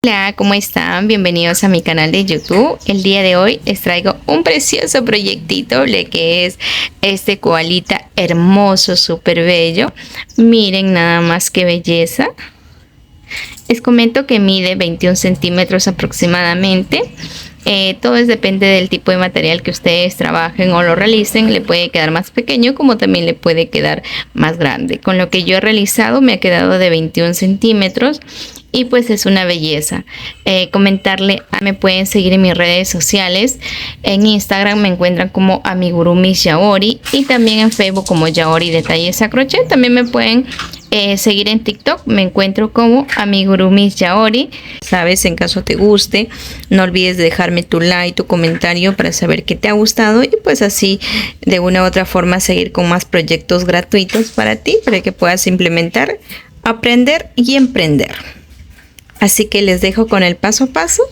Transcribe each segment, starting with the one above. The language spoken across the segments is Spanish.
Hola, ¿cómo están? Bienvenidos a mi canal de YouTube. El día de hoy les traigo un precioso proyectito, que es este koalita hermoso, súper bello. Miren nada más qué belleza. Les comento que mide 21 centímetros aproximadamente. Todo depende del tipo de material que ustedes trabajen o lo realicen. Le puede quedar más pequeño como también le puede quedar más grande. Con lo que yo he realizado me ha quedado de 21 centímetros y pues es una belleza. Me pueden seguir en mis redes sociales. En Instagram me encuentran como Amigurumi Yaori y también en Facebook como Yaori Detalles a Crochet. También me pueden seguir en TikTok, me encuentro como Amigurumi Yaori. Sabes, en caso te guste, no olvides de dejarme tu like, tu comentario para saber que te ha gustado y pues así de una u otra forma seguir con más proyectos gratuitos para ti, para que puedas implementar, aprender y emprender. Así que les dejo con el paso a paso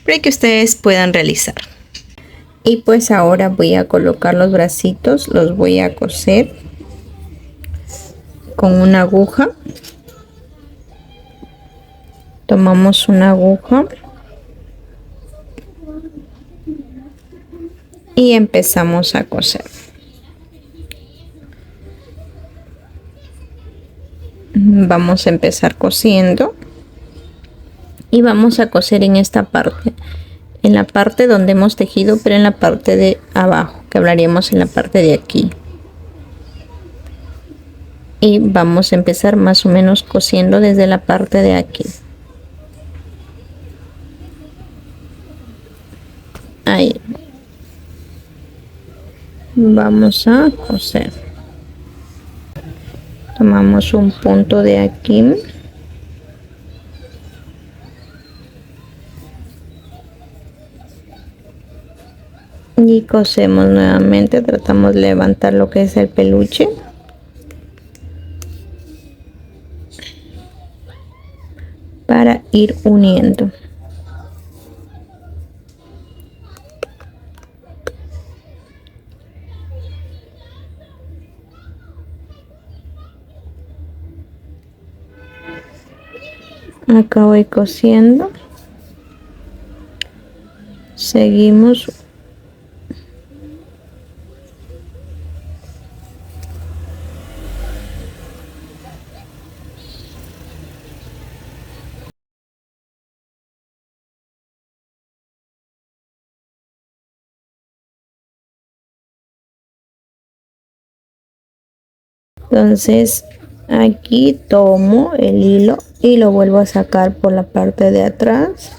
para que ustedes puedan realizar. Y pues ahora voy a colocar los bracitos, los voy a coser con una aguja. Tomamos una aguja y empezamos a coser. Vamos a empezar cosiendo y vamos a coser en esta parte, en la parte donde hemos tejido, pero en la parte de abajo, que hablaríamos en la parte de aquí. Y vamos a empezar más o menos cosiendo desde la parte de aquí. Ahí. Vamos a coser. Tomamos un punto de aquí. Y cosemos nuevamente, tratamos de levantar lo que es el peluche. Para ir uniendo. Acá voy cosiendo. Seguimos. Entonces aquí tomo el hilo y lo vuelvo a sacar por la parte de atrás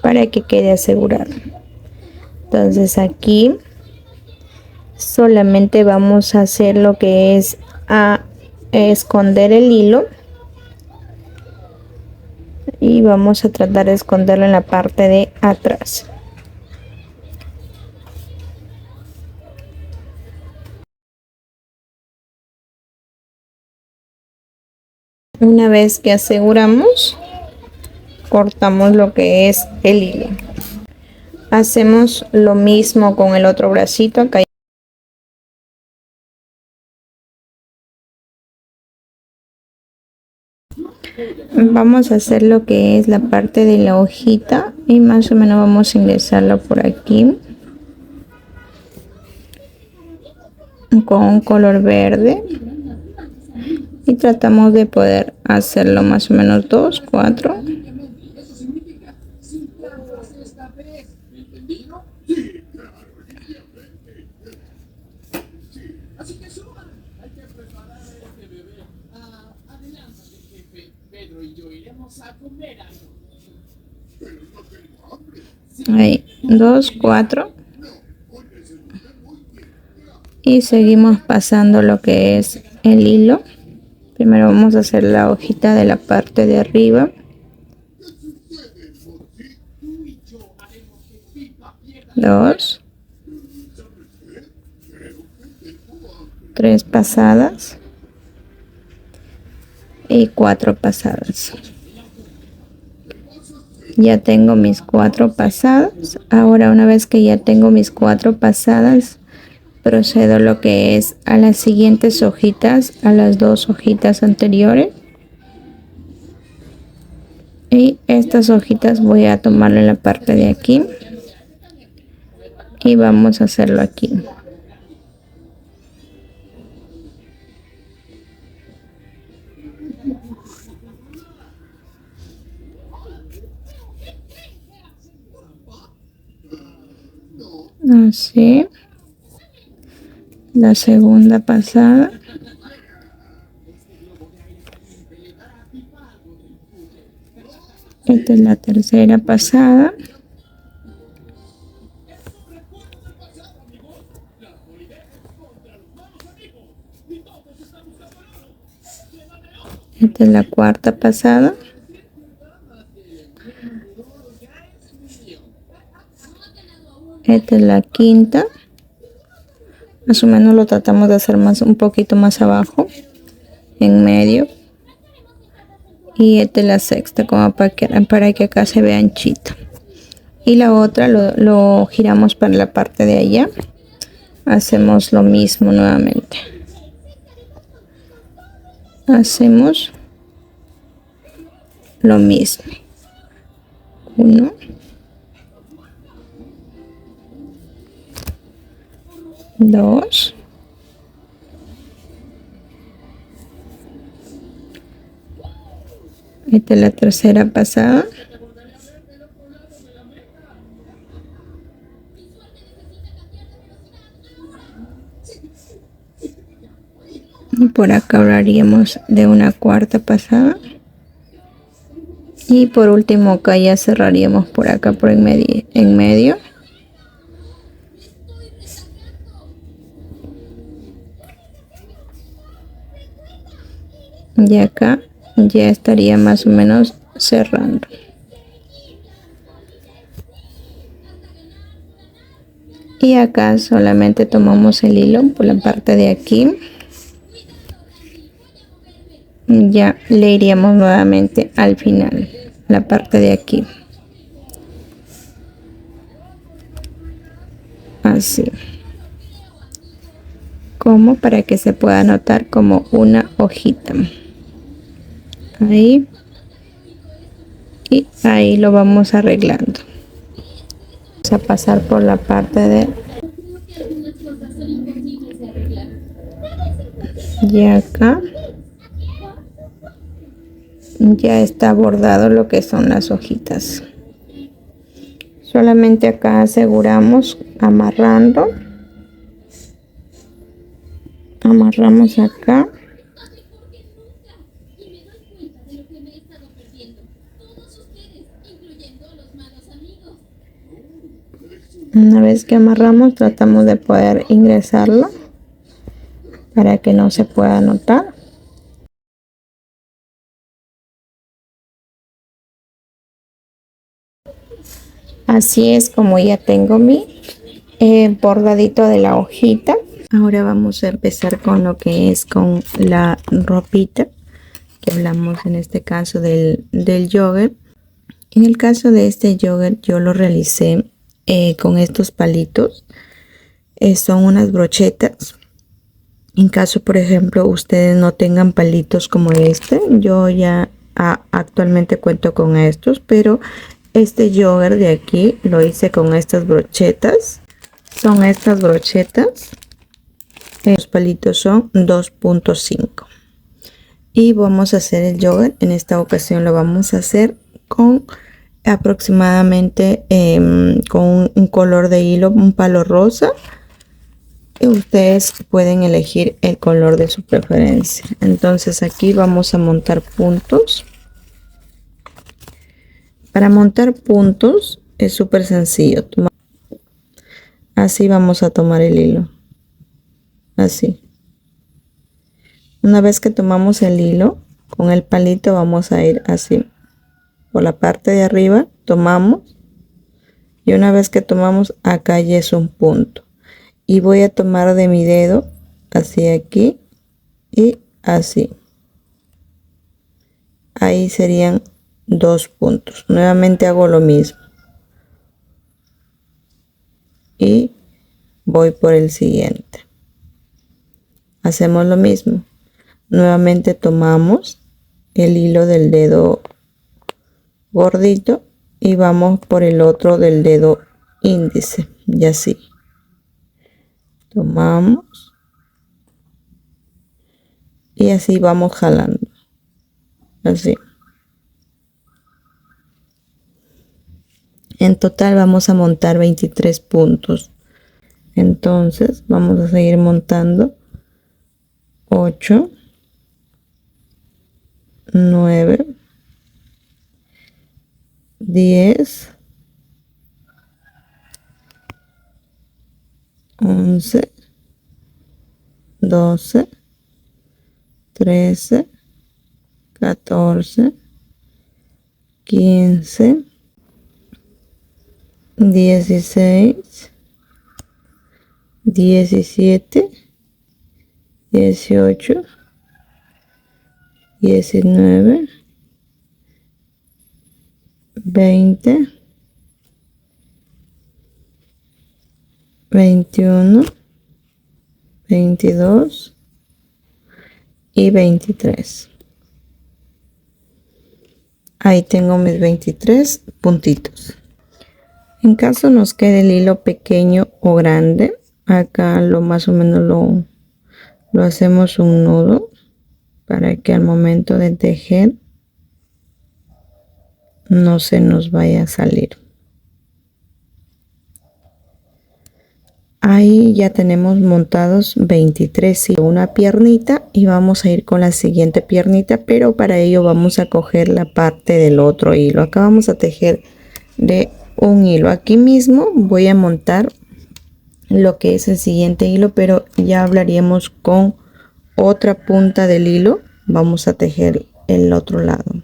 para que quede asegurado. Entonces aquí solamente vamos a hacer lo que es a esconder el hilo y vamos a tratar de esconderlo en la parte de atrás. Una vez que aseguramos, cortamos lo que es el hilo. Hacemos lo mismo con el otro bracito. Acá vamos a hacer lo que es la parte de la hojita y más o menos vamos a ingresarlo por aquí con un color verde y tratamos de poder hacerlo más o menos 2, 4. Ahí, 2, 4. Y seguimos pasando lo que es el hilo. Primero vamos a hacer la hojita de la parte de arriba. 2, 3 pasadas y 4 pasadas. Ya tengo mis 4 pasadas. Ahora, una vez que ya tengo mis 4 pasadas, procedo lo que es a las siguientes hojitas, a las 2 hojitas anteriores. Y estas hojitas voy a tomarlo en la parte de aquí y vamos a hacerlo aquí. Así. La segunda pasada. Esta es la tercera pasada. Esta es la cuarta pasada. Esta es la quinta. Más o menos lo tratamos de hacer un poquito más abajo, en medio. Y esta es la sexta, como para que acá se vea anchito. Y la otra lo giramos para la parte de allá. Hacemos lo mismo nuevamente. Hacemos lo mismo. 1, 2, esta es la tercera pasada. Y por acá hablaríamos de una cuarta pasada. Y por último acá ya cerraríamos por acá por en medio. Y acá ya estaría más o menos cerrando. Y acá solamente tomamos el hilo por la parte de aquí. Ya le iríamos nuevamente al final, la parte de aquí. Así. Como para que se pueda notar como una hojita. Ahí. Y ahí lo vamos arreglando. Vamos a pasar por la parte de... Y acá ya está bordado lo que son las hojitas. Solamente acá aseguramos amarrando. Amarramos acá. Una vez que amarramos, tratamos de poder ingresarlo para que no se pueda notar. Así es como ya tengo mi bordadito de la hojita. Ahora vamos a empezar con lo que es con la ropita que hablamos en este caso del jogger. En el caso de este jogger yo lo realicé con estos palitos. Son unas brochetas. En caso, por ejemplo, ustedes no tengan palitos como este, yo ya actualmente cuento con estos, pero este jogger de aquí lo hice con estas brochetas. Son estas brochetas. Los palitos son 2.5. Y vamos a hacer el jogger. En esta ocasión lo vamos a hacer con aproximadamente con un color de hilo, un palo rosa. Y ustedes pueden elegir el color de su preferencia. Entonces aquí vamos a montar puntos. Para montar puntos es súper sencillo. Así vamos a tomar el hilo. Así. Una vez que tomamos el hilo, con el palito vamos a ir así. Por la parte de arriba tomamos. Y una vez que tomamos, acá ya es un punto. Y voy a tomar de mi dedo así aquí y así. Ahí serían 2 puntos. Nuevamente hago lo mismo. Y voy por el siguiente. Hacemos lo mismo. Nuevamente tomamos el hilo del dedo gordito y vamos por el otro del dedo índice, y así tomamos y así vamos jalando, así. En total vamos a montar 23 puntos. Entonces vamos a seguir montando 8, 9, 10, 11, 12, 13, 14, 15, 16, 17, 18, 19, 20, 21, 22 y 23. Ahí tengo mis 23 puntitos. En caso nos quede el hilo pequeño o grande, acá lo más o menos lo hacemos un nudo para que al momento de tejer no se nos vaya a salir. Ahí ya tenemos montados 23 y una piernita, y vamos a ir con la siguiente piernita, pero para ello vamos a coger la parte del otro hilo. Acá vamos a tejer de un hilo. Aquí mismo voy a montar lo que es el siguiente hilo, pero ya hablaríamos con otra punta del hilo. Vamos a tejer el otro lado.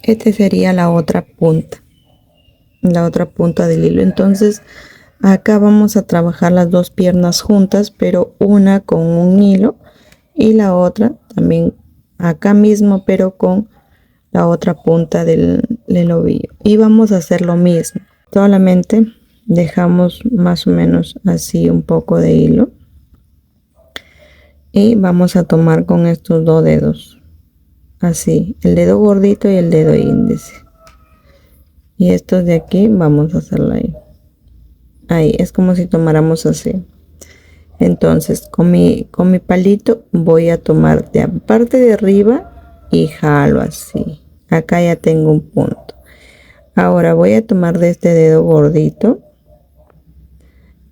Este sería la otra punta del hilo. Entonces acá vamos a trabajar las dos piernas juntas, pero una con un hilo y la otra también acá mismo, pero con la otra punta del ovillo. Y vamos a hacer lo mismo, solamente dejamos más o menos así un poco de hilo y vamos a tomar con estos dos dedos, así, el dedo gordito y el dedo índice, y estos de aquí vamos a hacerlo ahí es como si tomáramos así. Entonces con mi palito voy a tomar de la parte de arriba y jalo así. Acá ya tengo un punto. Ahora voy a tomar de este dedo gordito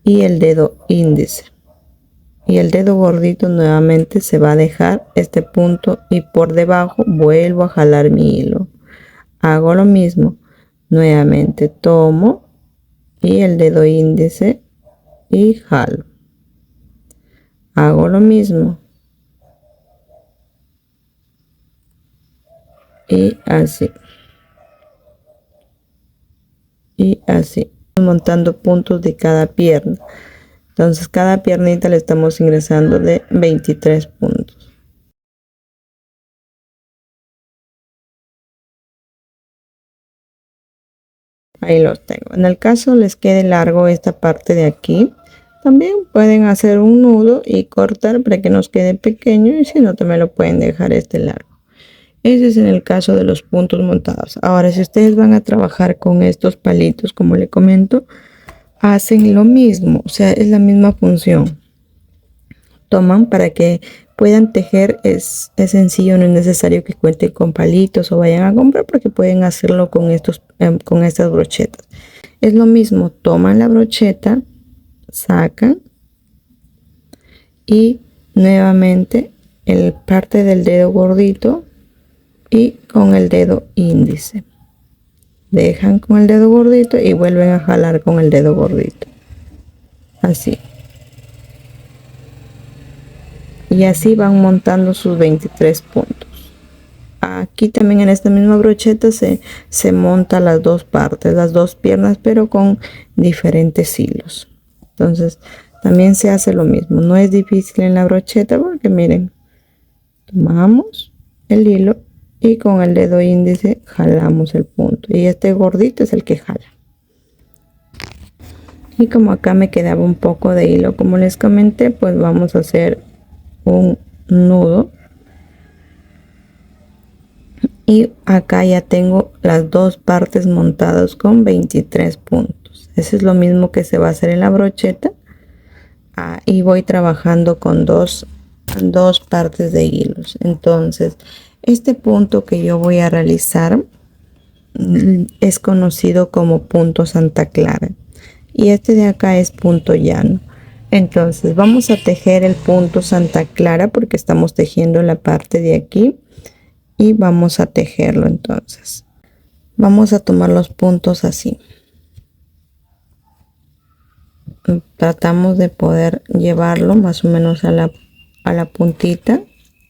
y el dedo índice, y el dedo gordito nuevamente se va a dejar este punto, y por debajo vuelvo a jalar mi hilo. Hago lo mismo, nuevamente tomo y el dedo índice y jalo. Hago lo mismo y así montando puntos de cada pierna. Entonces cada piernita le estamos ingresando de 23 puntos. Ahí los tengo. En el caso les quede largo esta parte de aquí, también pueden hacer un nudo y cortar para que nos quede pequeño, y si no también lo pueden dejar este largo. Ese es en el caso de los puntos montados. Ahora, si ustedes van a trabajar con estos palitos, como le comento, hacen lo mismo, o sea, es la misma función. Toman para que puedan tejer, es sencillo, no es necesario que cuenten con palitos o vayan a comprar, porque pueden hacerlo con con estas brochetas. Es lo mismo, toman la brocheta, sacan y nuevamente el parte del dedo gordito y con el dedo índice dejan con el dedo gordito y vuelven a jalar con el dedo gordito, así, y así van montando sus 23 puntos. Aquí también en esta misma brocheta se monta las dos partes, las dos piernas, pero con diferentes hilos. Entonces también se hace lo mismo, no es difícil en la brocheta, porque miren, tomamos el hilo y con el dedo índice jalamos el punto, y este gordito es el que jala. Y como acá me quedaba un poco de hilo, como les comenté, pues vamos a hacer un nudo Y acá ya tengo las dos partes montadas con 23 puntos. Eso es lo mismo que se va a hacer en la brocheta. Y voy trabajando con dos partes de hilos. Entonces, este punto que yo voy a realizar es conocido como punto Santa Clara. Y este de acá es punto llano. Entonces, vamos a tejer el punto Santa Clara porque estamos tejiendo la parte de aquí. Y vamos a tejerlo entonces. Vamos a tomar los puntos así. Tratamos de poder llevarlo más o menos a la puntita.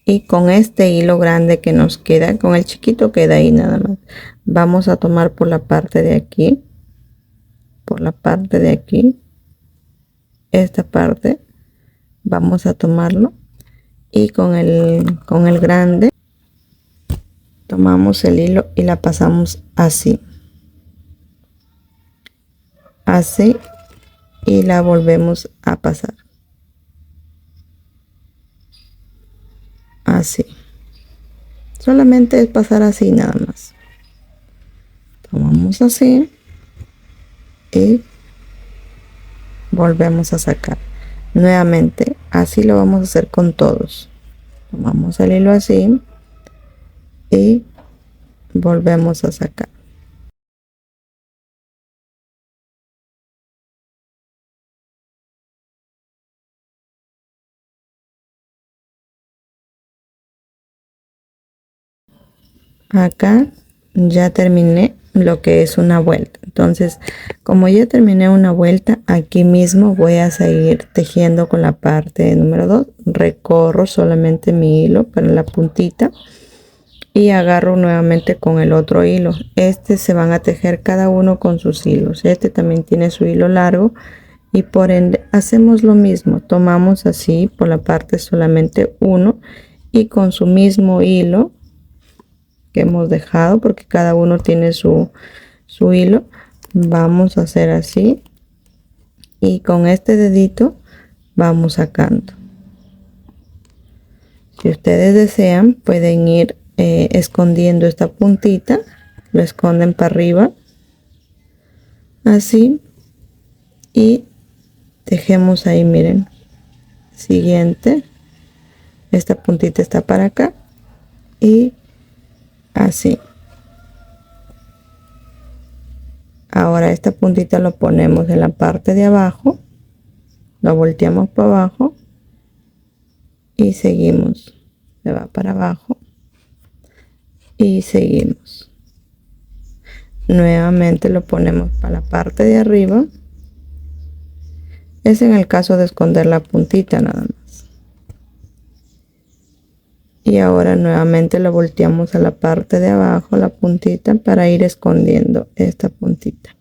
Y con este hilo grande que nos queda, con el chiquito queda ahí nada más. Vamos a tomar por la parte de aquí. Por la parte de aquí. Esta parte. Vamos a tomarlo. Y con el grande. Tomamos el hilo y la pasamos así. Así. Y la volvemos a pasar. Así. Solamente es pasar así nada más. Tomamos así. Y volvemos a sacar. Nuevamente. Así lo vamos a hacer con todos. Tomamos el hilo así. Y volvemos a sacar. Acá ya terminé lo que es una vuelta. Entonces, como ya terminé una vuelta, aquí mismo voy a seguir tejiendo con la parte número 2. Recorro solamente mi hilo para la puntita y agarro nuevamente con el otro hilo. Este se van a tejer cada uno con sus hilos. Este también tiene su hilo largo y por ende hacemos lo mismo. Tomamos así por la parte solamente uno y con su mismo hilo que hemos dejado, porque cada uno tiene su hilo, vamos a hacer así y con este dedito vamos sacando. Si ustedes desean pueden ir escondiendo esta puntita, lo esconden para arriba así y tejemos ahí. Miren, siguiente, esta puntita está para acá y así. Ahora esta puntita lo ponemos en la parte de abajo, lo volteamos para abajo y seguimos. Se va para abajo y seguimos. Nuevamente lo ponemos para la parte de arriba. Es en el caso de esconder la puntita nada más. Y ahora nuevamente lo volteamos a la parte de abajo, la puntita, para ir escondiendo esta puntita.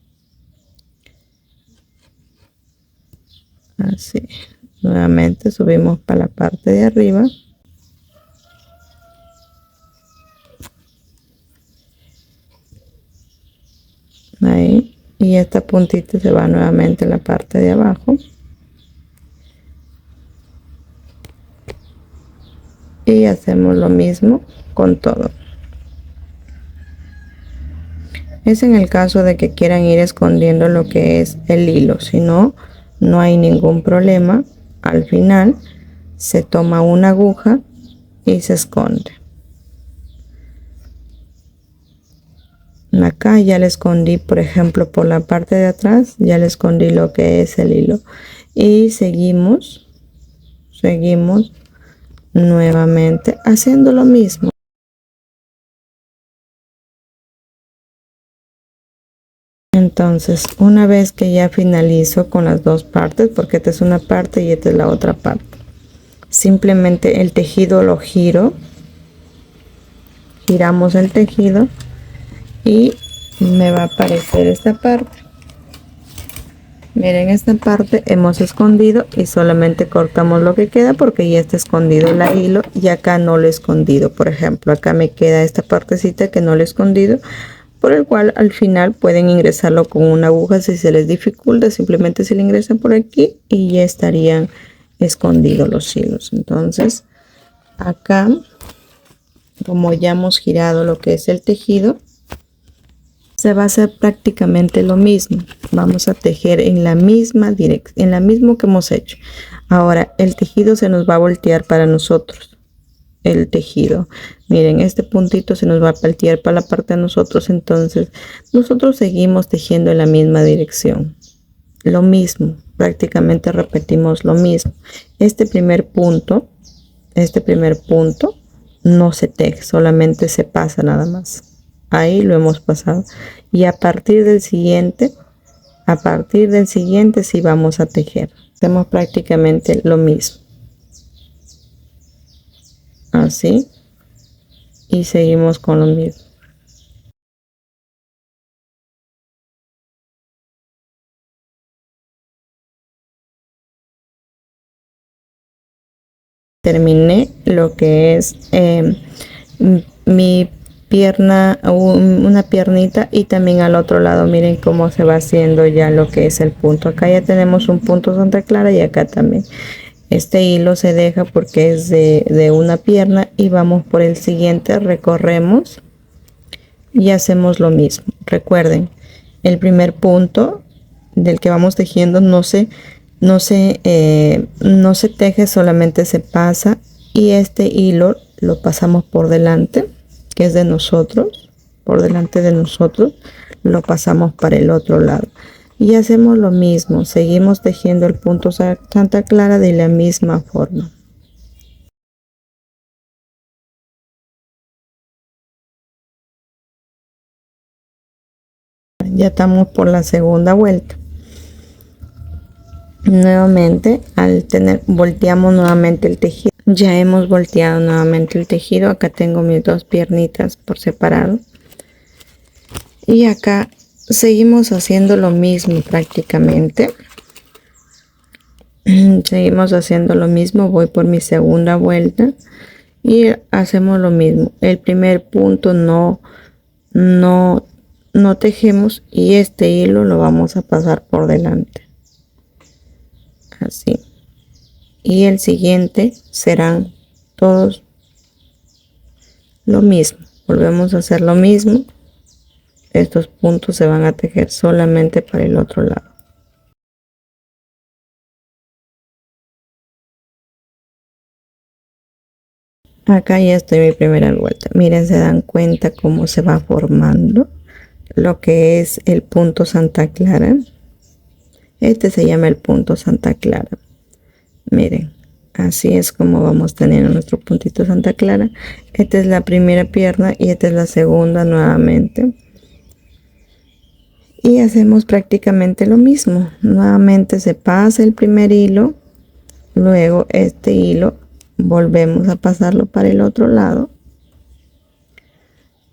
Así. Nuevamente subimos para la parte de arriba. Ahí. Y esta puntita se va nuevamente a la parte de abajo. Y hacemos lo mismo con todo. Es en el caso de que quieran ir escondiendo lo que es el hilo. Si no, no hay ningún problema. Al final se toma una aguja y se esconde. Acá ya le escondí, por ejemplo, por la parte de atrás, ya le escondí lo que es el hilo. Y seguimos nuevamente haciendo lo mismo. Entonces, una vez que ya finalizo con las dos partes, porque esta es una parte y esta es la otra parte, simplemente el tejido lo giro, giramos el tejido y me va a aparecer esta parte. Miren, esta parte hemos escondido y solamente cortamos lo que queda porque ya está escondido el hilo y acá no lo he escondido. Por ejemplo, acá me queda esta partecita que no lo he escondido, por el cual al final pueden ingresarlo con una aguja si se les dificulta. Simplemente se le ingresan por aquí y ya estarían escondidos los hilos. Entonces acá como ya hemos girado lo que es el tejido, se va a hacer prácticamente lo mismo. Vamos a tejer en la misma dirección, en la misma que hemos hecho. Ahora el tejido se nos va a voltear para nosotros. El tejido, miren, este puntito se nos va a voltear para la parte de nosotros. Entonces nosotros seguimos tejiendo en la misma dirección. Lo mismo, prácticamente repetimos lo mismo. Este primer punto no se teje, solamente se pasa nada más. Ahí lo hemos pasado. Y a partir del siguiente sí vamos a tejer. Hacemos prácticamente lo mismo. Así. Y seguimos con lo mismo. Terminé lo que es mi pierna, una piernita, y también al otro lado miren cómo se va haciendo ya lo que es el punto. Acá ya tenemos un punto Santa Clara y acá también. Este hilo se deja porque es de una pierna y vamos por el siguiente, recorremos y hacemos lo mismo. Recuerden, el primer punto del que vamos tejiendo no se teje, solamente se pasa, y este hilo lo pasamos por delante, que es de nosotros, por delante de nosotros, lo pasamos para el otro lado y hacemos lo mismo. Seguimos tejiendo el punto Santa Clara de la misma forma. Ya estamos por la segunda vuelta. Nuevamente, volteamos nuevamente el tejido. Ya hemos volteado nuevamente el tejido. Acá tengo mis dos piernitas por separado. Y acá seguimos haciendo lo mismo prácticamente. Seguimos haciendo lo mismo. Voy por mi segunda vuelta y hacemos lo mismo. El primer punto no tejemos, y este hilo lo vamos a pasar por delante. Así. Y el siguiente serán todos lo mismo. Volvemos a hacer lo mismo. Estos puntos se van a tejer solamente para el otro lado. Acá ya estoy mi primera vuelta. Miren, se dan cuenta cómo se va formando lo que es el punto Santa Clara. Este se llama el punto Santa Clara. Miren, así es como vamos teniendo nuestro puntito Santa Clara. Esta es la primera pierna y esta es la segunda nuevamente. Y hacemos prácticamente lo mismo. Nuevamente se pasa el primer hilo. Luego este hilo volvemos a pasarlo para el otro lado.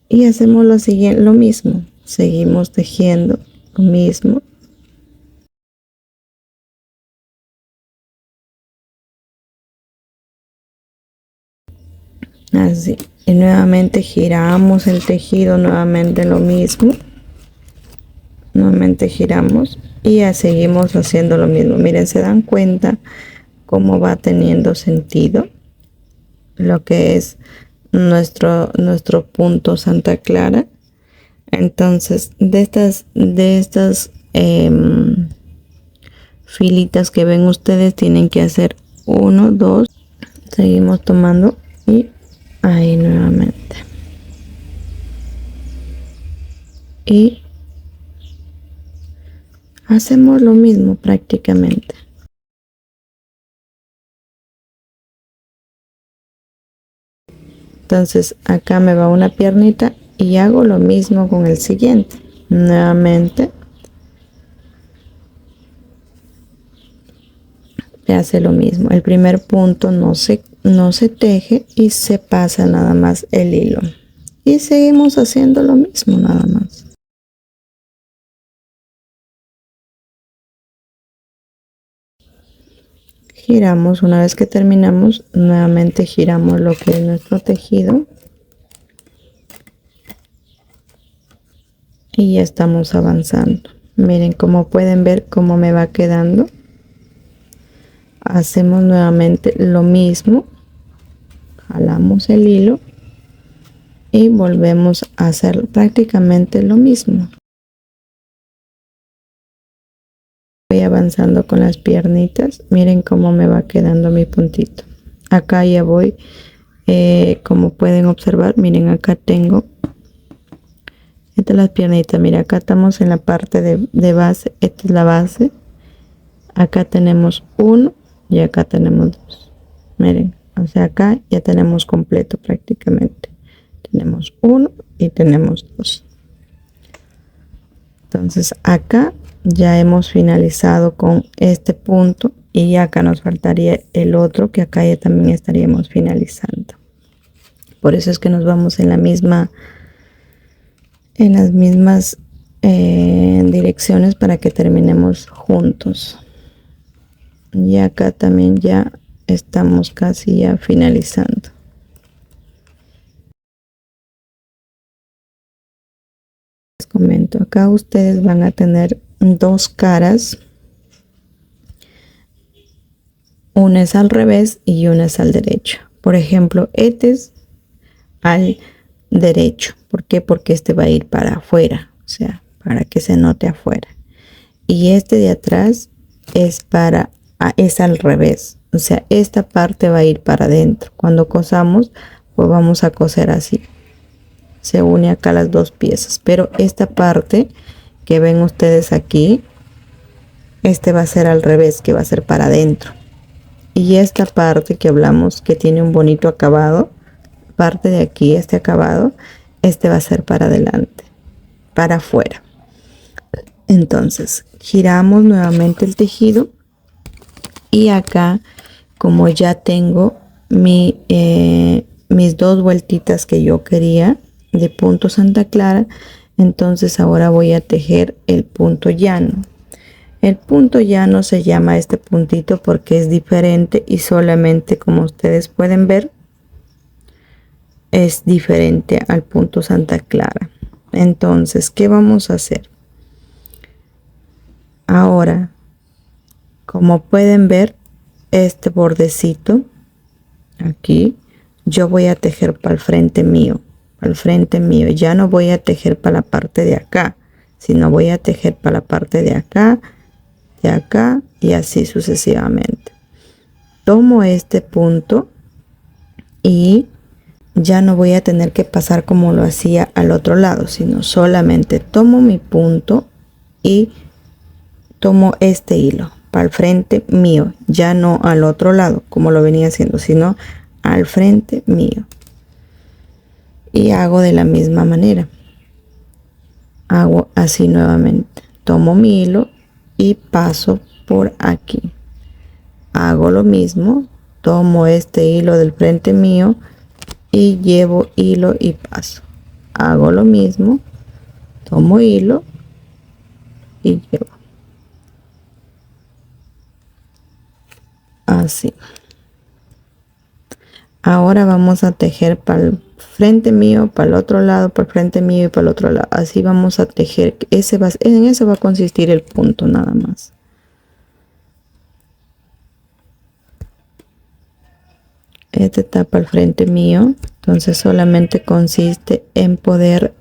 Y hacemos lo mismo. Seguimos tejiendo lo mismo. Así. Y nuevamente giramos el tejido, nuevamente lo mismo. Nuevamente giramos y ya seguimos haciendo lo mismo. Miren, se dan cuenta cómo va teniendo sentido lo que es nuestro punto Santa Clara. Entonces, de estas filitas que ven ustedes, tienen que hacer 1, 2, seguimos tomando y ahí nuevamente, y hacemos lo mismo prácticamente. Entonces acá me va una piernita y hago lo mismo con el siguiente. Nuevamente se hace lo mismo. El primer punto no se teje y se pasa nada más el hilo. Y seguimos haciendo lo mismo nada más. Giramos, una vez que terminamos, nuevamente giramos lo que es nuestro tejido. Y ya estamos avanzando. Miren, como pueden ver cómo me va quedando. Hacemos nuevamente lo mismo. Jalamos el hilo y volvemos a hacer prácticamente lo mismo. Voy avanzando con las piernitas. Miren cómo me va quedando mi puntito. Acá ya voy, como pueden observar, miren, acá tengo estas las piernitas. Mira, acá estamos en la parte de base. Esta es la base. Acá tenemos uno y acá tenemos dos. Miren, o sea, acá ya tenemos completo prácticamente. Tenemos uno y tenemos dos. Entonces acá ya hemos finalizado con este punto y acá nos faltaría el otro, que acá ya también estaríamos finalizando. Por eso es que nos vamos en las mismas direcciones para que terminemos juntos. Y acá también ya estamos casi ya finalizando. Les comento, acá ustedes van a tener dos caras. Una es al revés y una es al derecho. Por ejemplo, este es al derecho. ¿Por qué? Porque este va a ir para afuera, o sea, para que se note afuera. Y este de atrás es al revés, o sea, esta parte va a ir para adentro. Cuando cosamos, pues vamos a coser así. Se une acá las dos piezas, pero esta parte que ven ustedes aquí, este va a ser al revés, que va a ser para adentro. Y esta parte que hablamos, que tiene un bonito acabado, parte de aquí, este acabado, este va a ser para adelante, para afuera. Entonces giramos nuevamente el tejido y acá, como ya tengo mis dos vueltitas que yo quería de punto Santa Clara, entonces ahora voy a tejer el punto llano. El punto llano se llama este puntito porque es diferente y solamente, como ustedes pueden ver, es diferente al punto Santa Clara. Entonces, ¿qué vamos a hacer? Ahora, como pueden ver, este bordecito aquí, yo voy a tejer para el frente mío, ya no voy a tejer para la parte de acá, sino voy a tejer para la parte de acá y así sucesivamente. Tomo este punto y ya no voy a tener que pasar como lo hacía al otro lado, sino solamente tomo mi punto y tomo este hilo para el frente mío, ya no al otro lado como lo venía haciendo, sino al frente mío. Y hago de la misma manera. Hago así nuevamente. Tomo mi hilo y paso por aquí. Hago lo mismo. Tomo este hilo del frente mío y llevo hilo y paso. Hago lo mismo. Tomo hilo y llevo. Así. Ahora vamos a tejer para el frente mío, para el otro lado, para el frente mío y para el otro lado. Así vamos a tejer. En eso va a consistir el punto nada más. Este está para el frente mío. Entonces solamente consiste en poder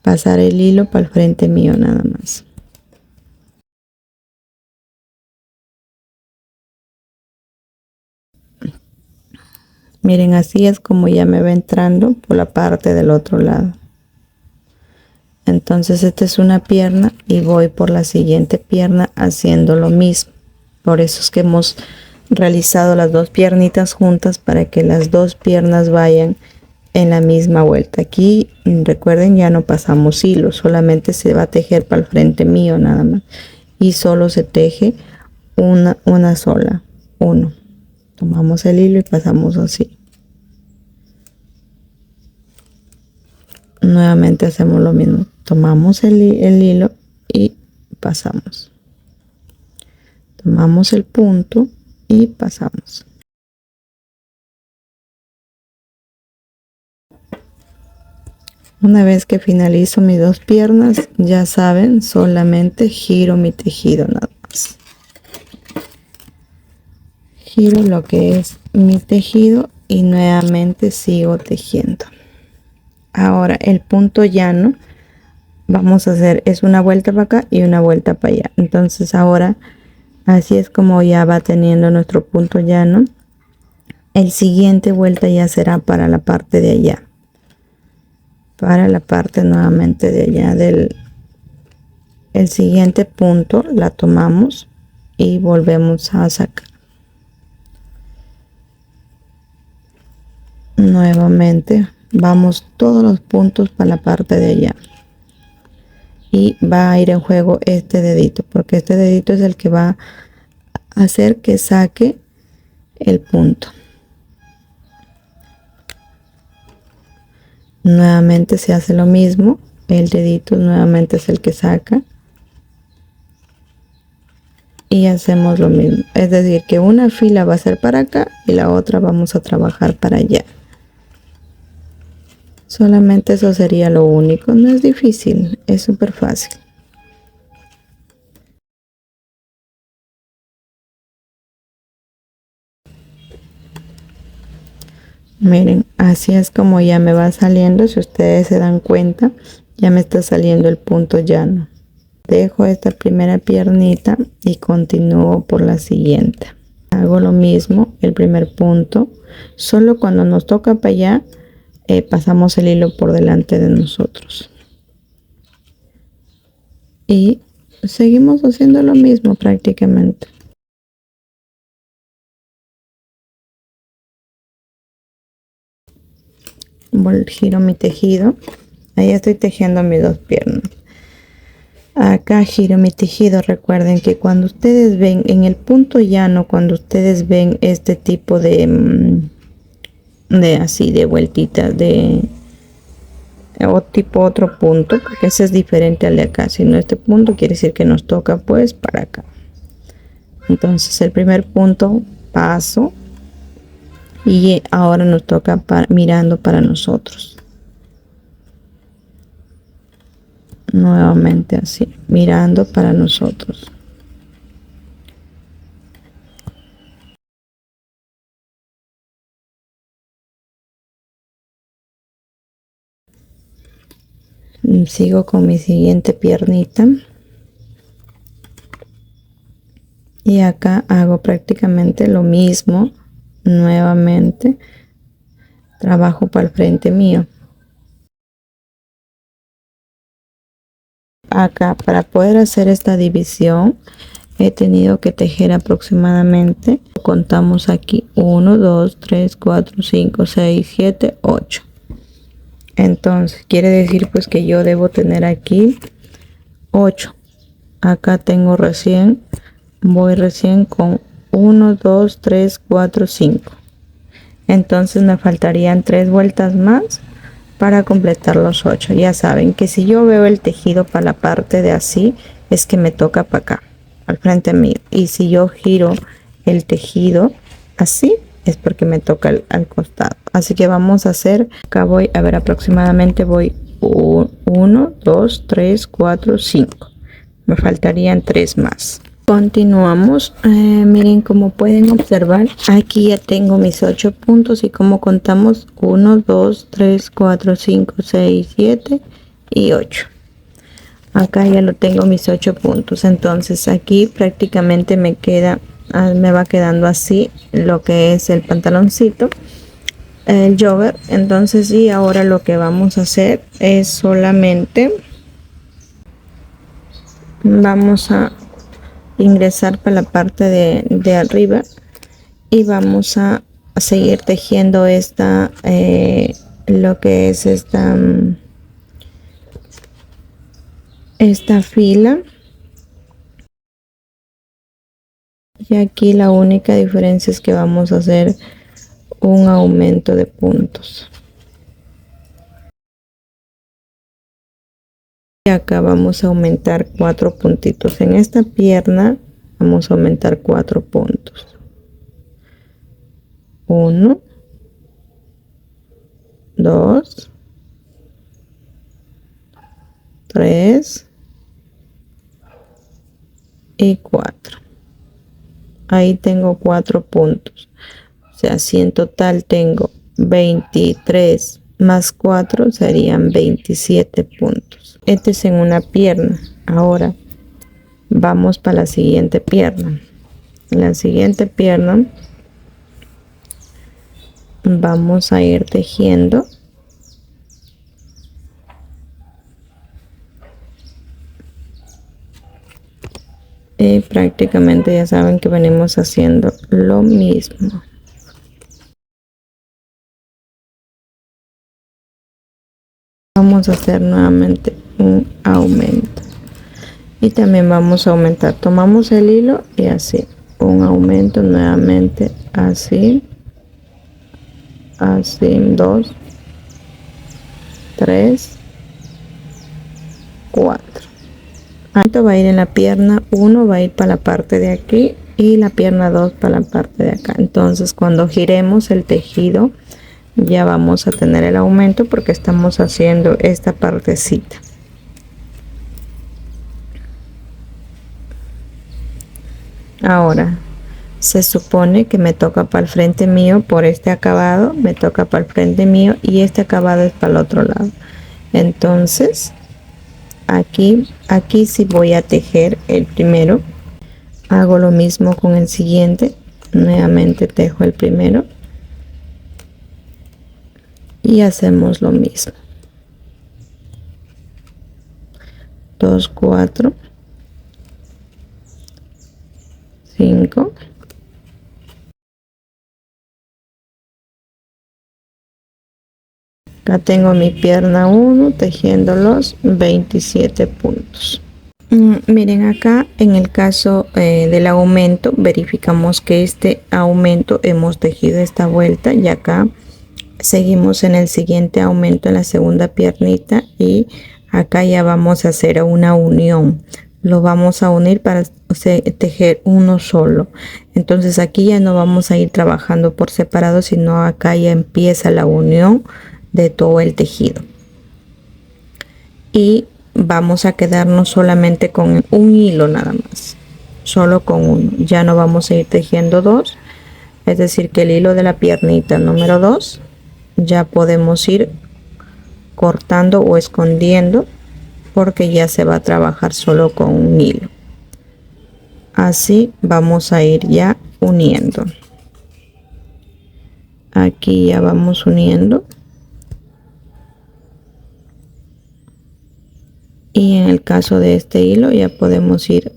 pasar el hilo para el frente mío nada más. Miren, así es como ya me va entrando por la parte del otro lado. Entonces esta es una pierna y voy por la siguiente pierna haciendo lo mismo. Por eso es que hemos realizado las dos piernitas juntas, para que las dos piernas vayan en la misma vuelta. Aquí recuerden, ya no pasamos hilo, solamente se va a tejer para el frente mío nada más, y solo se teje una sola, uno. Tomamos el hilo y pasamos así. Nuevamente hacemos lo mismo. Tomamos el hilo y pasamos. Tomamos el punto y pasamos. Una vez que finalizo mis dos piernas, ya saben, solamente giro mi tejido nada más. Giro lo que es mi tejido y nuevamente sigo tejiendo. Ahora el punto llano vamos a hacer es una vuelta para acá y una vuelta para allá. Entonces ahora así es como ya va teniendo nuestro punto llano. El siguiente vuelta ya será para la parte de allá, para la parte nuevamente de allá del el siguiente punto. La tomamos y volvemos a sacar nuevamente. Vamos todos los puntos para la parte de allá y va a ir en juego este dedito, porque este dedito es el que va a hacer que saque el punto. Nuevamente se hace lo mismo, el dedito nuevamente es el que saca y hacemos lo mismo, es decir que una fila va a ser para acá y la otra vamos a trabajar para allá. Solamente eso sería lo único, no es difícil, es súper fácil. Miren, así es como ya me va saliendo. Si ustedes se dan cuenta, ya me está saliendo el punto llano. Dejo esta primera piernita y continúo por la siguiente. Hago lo mismo, el primer punto, solo cuando nos toca para allá pasamos el hilo por delante de nosotros y seguimos haciendo lo mismo prácticamente. Giro mi tejido, ahí estoy tejiendo mis dos piernas. Acá giro mi tejido. Recuerden que cuando ustedes ven en el punto llano, cuando ustedes ven este tipo de así de vueltitas o tipo otro punto, porque ese es diferente al de acá, si no este punto quiere decir que nos toca pues para acá. Entonces el primer punto paso y ahora nos toca mirando para nosotros. Nuevamente así, mirando para nosotros. Sigo con mi siguiente piernita y acá hago prácticamente lo mismo. Nuevamente trabajo para el frente mío. Acá para poder hacer esta división he tenido que tejer aproximadamente, contamos aquí 1 2 3 4 5 6 7 8. Entonces quiere decir pues que yo debo tener aquí 8. Acá tengo voy recién con 1 2 3 4 5. Entonces me faltarían 3 vueltas más para completar los 8. Ya saben que si yo veo el tejido para la parte de así, es que me toca para acá, al frente mío. Y si yo giro el tejido así, es porque me toca al costado. Así que vamos a hacer, acá voy a ver aproximadamente, voy 1 2 3 4 5. Me faltarían 3 más. Continuamos. Miren, como pueden observar, aquí ya tengo mis 8 puntos y como contamos 1 2 3 4 5 6 7 y 8. Acá ya lo tengo mis 8 puntos. Entonces aquí prácticamente me va quedando así lo que es el pantaloncito, el jogger. Entonces y ahora lo que vamos a hacer es solamente vamos a ingresar para la parte de arriba y vamos a seguir tejiendo esta lo que es esta fila. Y aquí la única diferencia es que vamos a hacer un aumento de puntos. Y acá vamos a aumentar 4 puntitos. En esta pierna vamos a aumentar 4 puntos. 1 2 3 y 4. Ahí tengo 4 puntos. O sea, si en total tengo 23 más 4 serían 27 puntos. Este es en una pierna. Ahora vamos para la siguiente pierna. En la siguiente pierna vamos a ir tejiendo y prácticamente ya saben que venimos haciendo lo mismo. Vamos a hacer nuevamente un aumento y también vamos a aumentar. Tomamos el hilo y así un aumento nuevamente, así, así, 2, 3, 4. Esto va a ir en la pierna 1, va a ir para la parte de aquí y la pierna 2 para la parte de acá. Entonces cuando giremos el tejido ya vamos a tener el aumento porque estamos haciendo esta partecita. Ahora se supone que me toca para el frente mío por este acabado, me toca para el frente mío y este acabado es para el otro lado. Entonces aquí sí voy a tejer el primero, hago lo mismo con el siguiente, nuevamente tejo el primero y hacemos lo mismo. 2, 4, 5, acá tengo mi pierna 1 tejiendo los 27 puntos. Miren, acá en el caso del aumento verificamos que este aumento hemos tejido esta vuelta y acá seguimos en el siguiente aumento en la segunda piernita y acá ya vamos a hacer una unión. Lo vamos a unir para tejer uno solo. Entonces aquí ya no vamos a ir trabajando por separado, sino acá ya empieza la unión de todo el tejido. Y vamos a quedarnos solamente con un hilo nada más, solo con uno. Ya no vamos a ir tejiendo dos, es decir que el hilo de la piernita número 2 ya podemos ir cortando o escondiendo porque ya se va a trabajar solo con un hilo. Así vamos a ir ya uniendo. Aquí ya vamos uniendo. Y en el caso de este hilo ya podemos ir.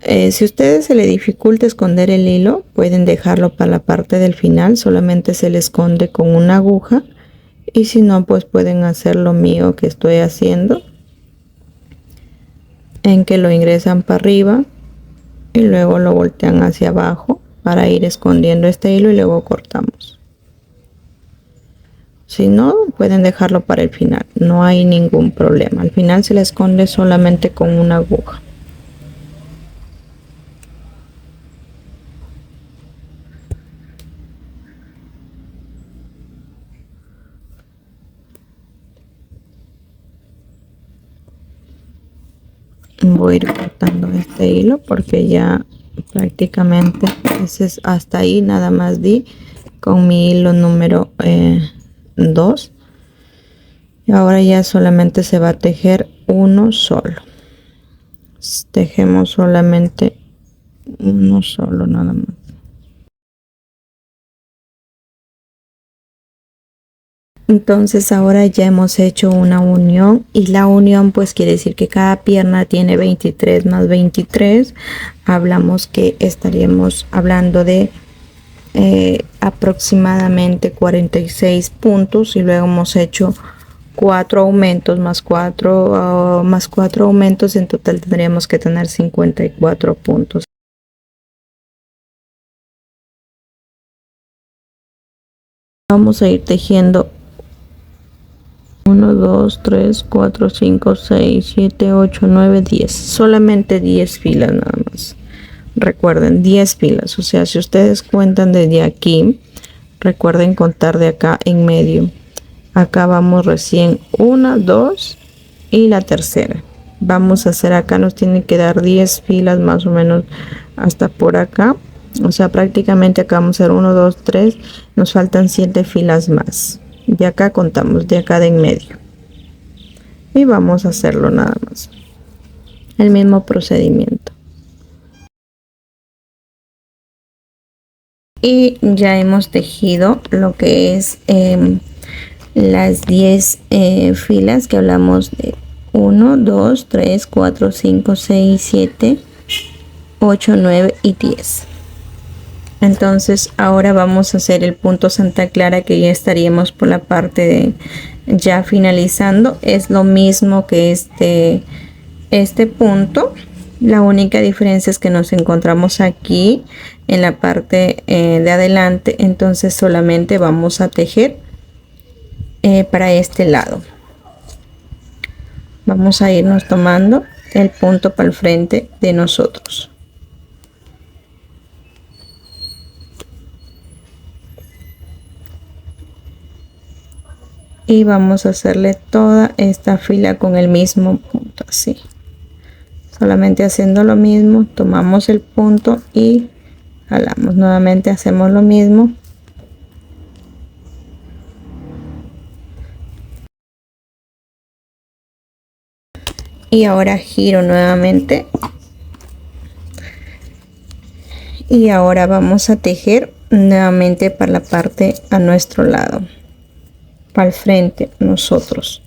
Si a ustedes se le dificulta esconder el hilo, pueden dejarlo para la parte del final. Solamente se le esconde con una aguja. Y si no, pues pueden hacer lo mío que estoy haciendo, en que lo ingresan para arriba y luego lo voltean hacia abajo para ir escondiendo este hilo y luego cortamos. Si no, pueden dejarlo para el final, no hay ningún problema. Al final se le esconde solamente con una aguja. Voy a ir cortando este hilo porque ya prácticamente hasta ahí nada más di con mi hilo número 2 y ahora ya solamente se va a tejer uno solo. Tejemos solamente uno solo nada más. Entonces ahora ya hemos hecho una unión y la unión pues quiere decir que cada pierna tiene 23 más 23. Hablamos que estaríamos hablando de aproximadamente 46 puntos y luego hemos hecho 4 aumentos más 4 aumentos. En total tendríamos que tener 54 puntos. Vamos a ir tejiendo 1, 2, 3, 4, 5, 6, 7, 8, 9, 10. Solamente 10 filas nada más. Recuerden, 10 filas. O sea, si ustedes cuentan desde aquí, recuerden contar de acá en medio. Acá vamos recién 1, 2 y la tercera. Vamos a hacer acá, nos tienen que dar 10 filas más o menos hasta por acá. O sea, prácticamente acá vamos a hacer 1, 2, 3, nos faltan 7 filas más. De acá contamos, de acá de en medio. Y vamos a hacerlo nada más. El mismo procedimiento. Y ya hemos tejido lo que es las 10 filas que hablamos de 1, 2, 3, 4, 5, 6, 7, 8, 9 y 10. Entonces ahora vamos a hacer el punto Santa Clara, que ya estaríamos por la parte de ya finalizando. Es lo mismo que este punto. La única diferencia es que nos encontramos aquí en la parte de adelante. Entonces solamente vamos a tejer para este lado. Vamos a irnos tomando el punto para el frente de nosotros. Y vamos a hacerle toda esta fila con el mismo punto, así. Solamente haciendo lo mismo, tomamos el punto y jalamos. Nuevamente hacemos lo mismo. Y ahora giro nuevamente. Y ahora vamos a tejer nuevamente para la parte a nuestro lado. Para el frente nosotros.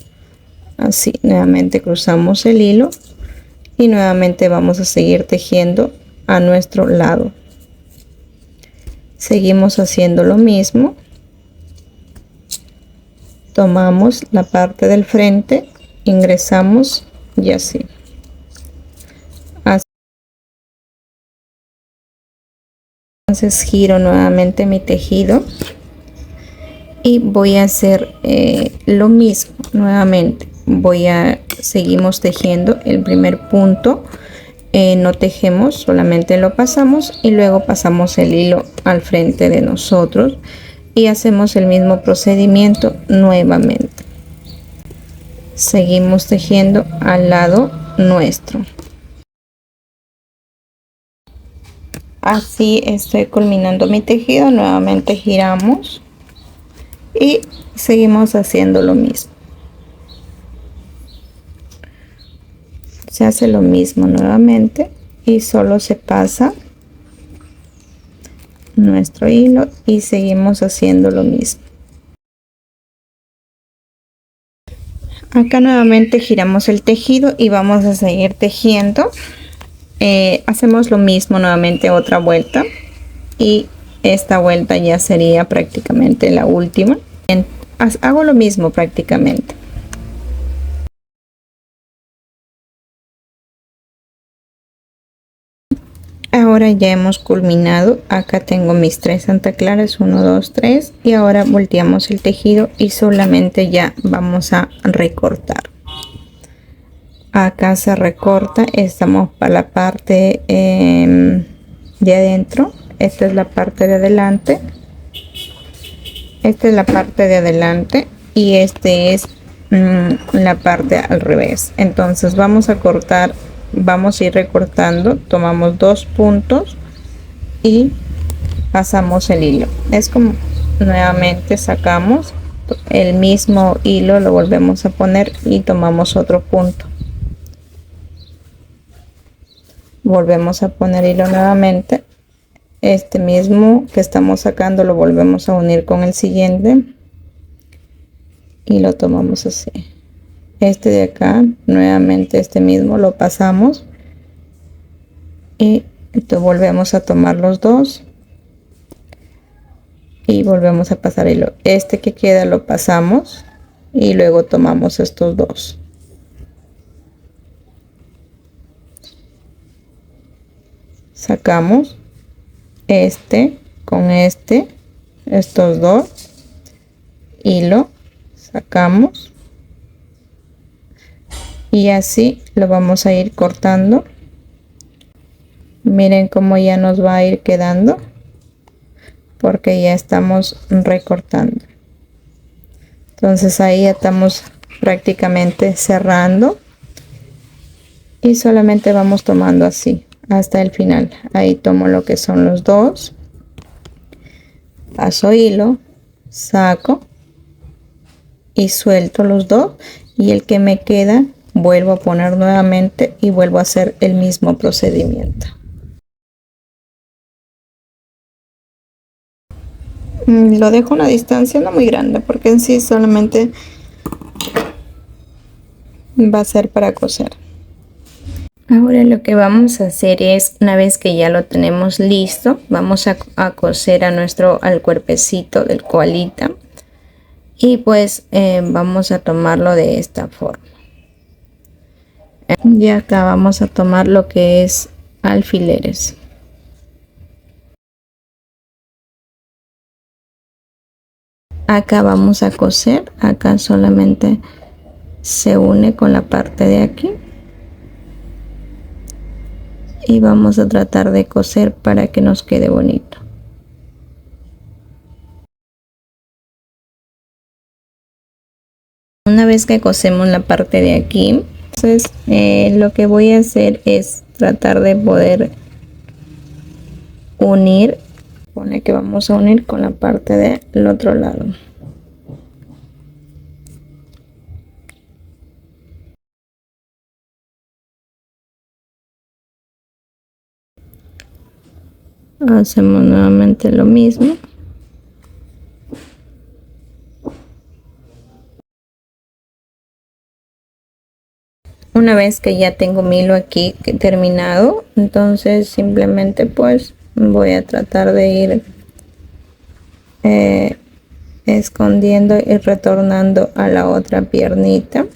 Así, nuevamente cruzamos el hilo. Y nuevamente vamos a seguir tejiendo a nuestro lado. Seguimos haciendo lo mismo. Tomamos la parte del frente, ingresamos y así. Entonces giro nuevamente mi tejido y voy a hacer lo mismo nuevamente. Seguimos tejiendo el primer punto, no tejemos, solamente lo pasamos y luego pasamos el hilo al frente de nosotros y hacemos el mismo procedimiento nuevamente. Seguimos tejiendo al lado nuestro. Así estoy culminando mi tejido. Nuevamente giramos y seguimos haciendo lo mismo. Se hace lo mismo nuevamente y solo se pasa nuestro hilo y seguimos haciendo lo mismo. Acá nuevamente giramos el tejido y vamos a seguir tejiendo. Hacemos lo mismo nuevamente, otra vuelta, y esta vuelta ya sería prácticamente la última. Hago lo mismo prácticamente. Ahora ya hemos culminado. Acá tengo mis 3 Santa Claras, 1, 2, 3, y ahora volteamos el tejido y solamente ya vamos a recortar. Acá se recorta, estamos para la parte de adentro. Esta es la parte de adelante, esta es la parte de adelante y este es la parte al revés. Entonces vamos a cortar, vamos a ir recortando, tomamos 2 puntos y pasamos el hilo. Es como nuevamente sacamos el mismo hilo, lo volvemos a poner y tomamos otro punto. Volvemos a poner hilo nuevamente. Este mismo que estamos sacando lo volvemos a unir con el siguiente y lo tomamos así. Este de acá nuevamente, este mismo lo pasamos y volvemos a tomar los dos y volvemos a pasar hilo. Este que queda lo pasamos y luego tomamos estos dos. Sacamos este con estos dos, hilo, sacamos y así lo vamos a ir cortando. Miren cómo ya nos va a ir quedando porque ya estamos recortando. Entonces ahí ya estamos prácticamente cerrando y solamente vamos tomando así hasta el final. Ahí tomo lo que son los dos, paso hilo, saco y suelto los dos, y el que me queda vuelvo a poner nuevamente y vuelvo a hacer el mismo procedimiento. Lo dejo a una distancia no muy grande porque en sí solamente va a ser para coser. Ahora lo que vamos a hacer es, una vez que ya lo tenemos listo, vamos a coser al cuerpecito del koalita, y pues vamos a tomarlo de esta forma. Y acá vamos a tomar lo que es alfileres. Acá vamos a coser, acá solamente se une con la parte de aquí. Y vamos a tratar de coser para que nos quede bonito. Una vez que cosemos la parte de aquí, entonces lo que voy a hacer es tratar de poder unir, pone que vamos a unir con la parte del otro lado. Hacemos nuevamente lo mismo. Una vez que ya tengo mi hilo aquí terminado, entonces simplemente pues voy a tratar de ir escondiendo y retornando a la otra piernita.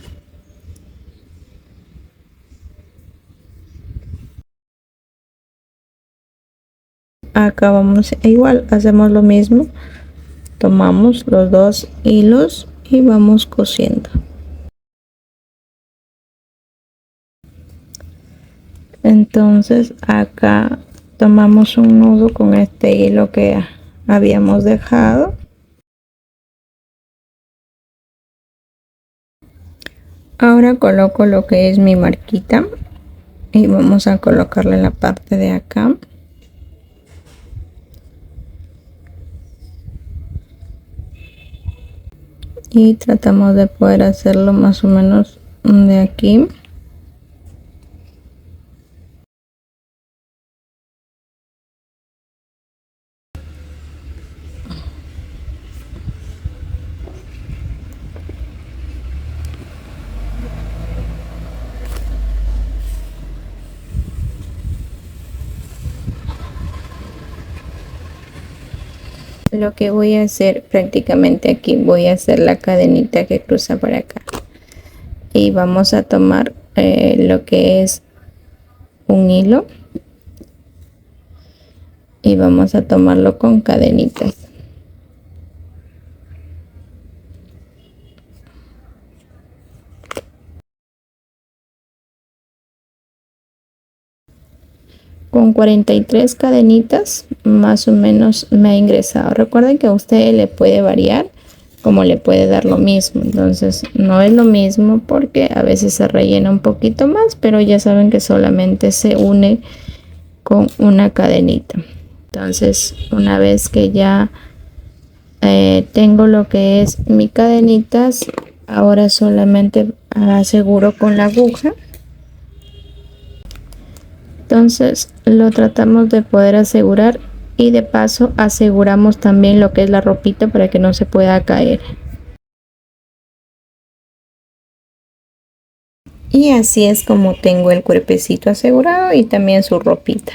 Acá vamos igual, hacemos lo mismo, tomamos los dos hilos y vamos cosiendo. Entonces acá tomamos un nudo con este hilo que habíamos dejado. Ahora coloco lo que es mi marquita y vamos a colocarle en la parte de acá. Y tratamos de poder hacerlo más o menos de aquí. Lo que voy a hacer prácticamente aquí, voy a hacer la cadenita que cruza por acá y vamos a tomar lo que es un hilo y vamos a tomarlo con cadenitas. Con 43 cadenitas más o menos me ha ingresado. Recuerden que a usted le puede variar como le puede dar lo mismo, entonces no es lo mismo porque a veces se rellena un poquito más, pero ya saben que solamente se une con una cadenita. Entonces una vez que ya tengo lo que es mi cadenitas, ahora solamente aseguro con la aguja. Entonces lo tratamos de poder asegurar y de paso aseguramos también lo que es la ropita para que no se pueda caer. Y así es como tengo el cuerpecito asegurado y también su ropita.